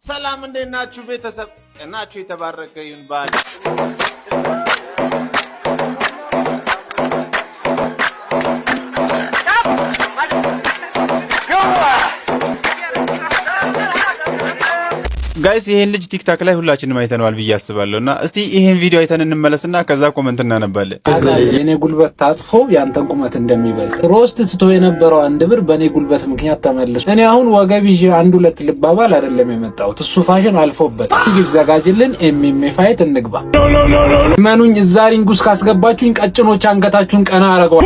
ሰላም እንዴት ናችሁ ቤተሰብ? እናችሁ የተባረከ ይሁን ባል ጋይስ ይሄን ልጅ ቲክታክ ላይ ሁላችንም አይተነዋል ብዬ አስባለሁና እስቲ ይሄን ቪዲዮ አይተን እንመለስና ከዛ ኮሜንት እናነባለን። የኔ ጉልበት ታጥፎ ያንተን ቁመት እንደሚበልጥ ሮስት ትቶ የነበረው አንድ ብር በኔ ጉልበት ምክንያት ተመልሶ እኔ አሁን ወገብ ይዤ አንድ ሁለት ልባባል አይደለም የመጣሁት። እሱ ፋሽን አልፎበት ይዘጋጅልን። ኤምኤምኤ ፋይት እንግባ። ማኑኝ እዛ ሪንግ ውስጥ ካስገባችሁኝ ቀጭኖች አንገታችሁን ቀና አረጋው።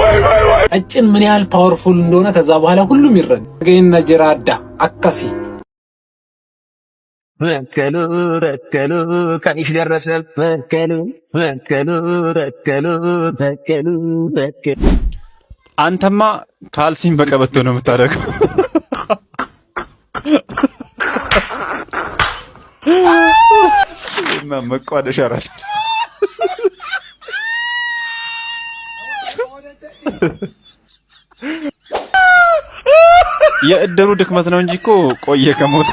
ቀጭን ምን ያህል ፓወርፉል እንደሆነ ከዛ በኋላ ሁሉም ይረዳ። ገይና ጀራዳ አካሲ ረከሉ ከኒሽ ደረሰ ረከሉ አንተማ ካልሲም በቀበቶ ነው የምታደርገው። እና መቋደሻ ራስ የእድሩ ድክመት ነው እንጂ እኮ ቆየ ከሞት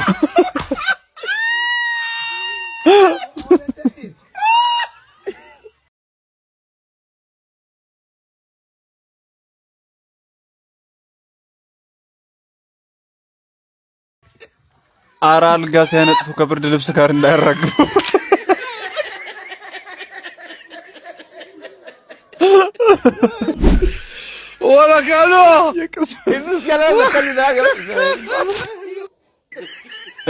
አራ አልጋ ሲያነጥፉ ከብርድ ልብስ ጋር እንዳያራግፉ። ወላካሎ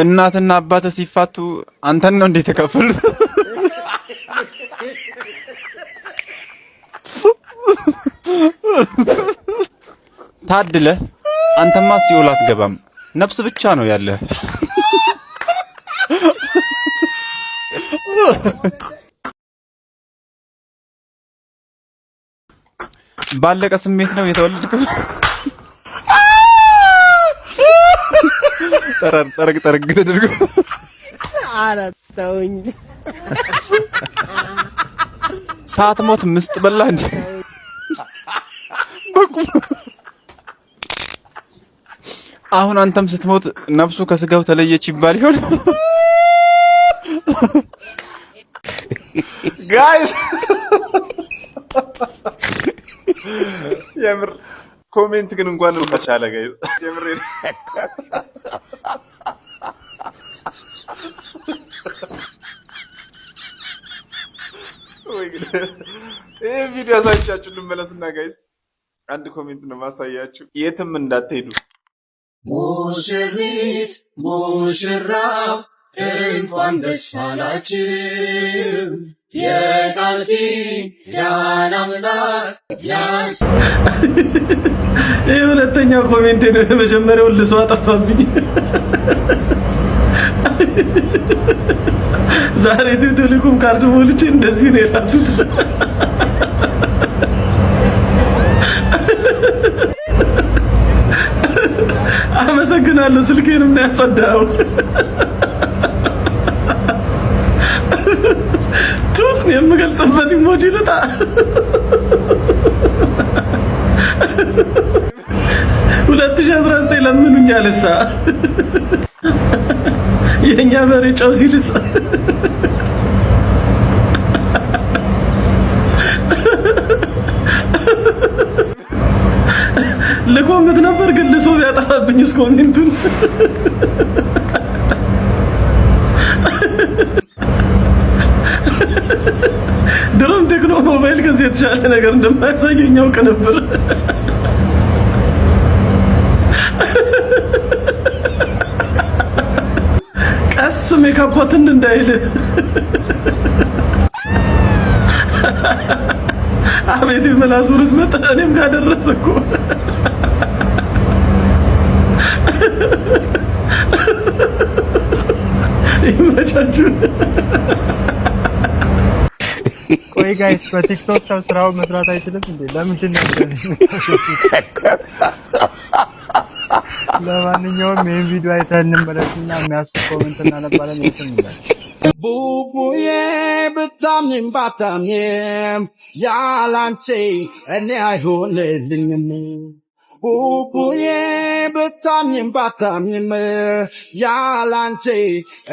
እናትና አባተ ሲፋቱ አንተን ነው እንዴ ተከፈሉ? ታድለ አንተማ ሲኦል አትገባም፣ ነፍስ ብቻ ነው ያለ። ባለቀ ስሜት ነው የተወለድከው። ጠረግ ተደርጎ አራታውኝ ሳትሞት ምስጥ በላ እንዴ? በቁም አሁን አንተም ስትሞት ነፍሱ ከስጋው ተለየች ይባል ይሆን? ጋይስ የምር ኮሜንት ግን እንኳን ተቻለ ጋይስ የምር ይሄ ቪዲዮ አሳይቻችሁ ልመለስና ጋይስ አንድ ኮሜንት ነው ማሳያችሁ። የትም እንዳትሄዱ። ሙሽሪት ሙሽራው እንኳን ደስ አላችሁ፣ የቃል ኪዳን አምላክ ይሄ ሁለተኛው ኮሜንት ነው። የመጀመሪያው ልሰው አጠፋብኝ። ዛሬ ቴሌኮም ካርድ ሞልቼ እንደዚህ ነው የራሱት። አመሰግናለሁ። ስልኬንም ነው ያጸዳው። ቱን የምገልጽበት ኢሞጂ ልጣ 2019 ለምኑኛል እሳ የኛ በሬ ጨው ሲልስ ልኮምት ነበር ግን ልሶ ቢያጠፋብኝ ኮሜንቱን ድሮም ቴክኖ ሞባይል ከዚህ የተሻለ ነገር እንደማያሳየኝ አውቅ ነበር። ቀስ ሜካፖትን እንዳይል አቤት የምላሱ ርዝመት እኔም ጋር ደረሰ እኮ። ይመቻችሁ። ቆይ ጋይስ በቲክቶክ ሰው ስራው መስራት አይችልም እንዴ? ለምንድን ነው እንደዚህ? ለማንኛውም ይሄን ቪዲዮ አይተን እንመለስና የሚያስብ ኮሜንት እናነባለን። የትም ይላል ቡቡዬ ብታምኝም ባታምኝም ያላንቺ እኔ አይሆንልኝም። ቡቡዬ ብታምኝም ባታምኝም ያላንቺ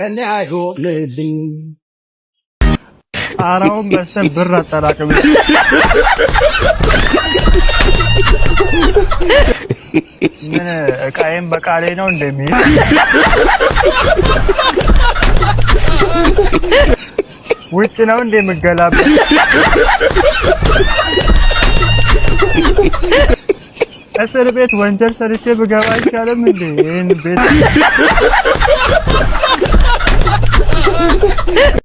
እኔ አይሆንልኝ። ጣራውን በስተን ብር አጠራቅም። ምን እቃዬም በቃሌ ነው እንደሚል ውጭ ነው እንደምገላበት እስር ቤት ወንጀል ሰርቼ ብገባ አይቻልም እንዴ? ይሄን ቤት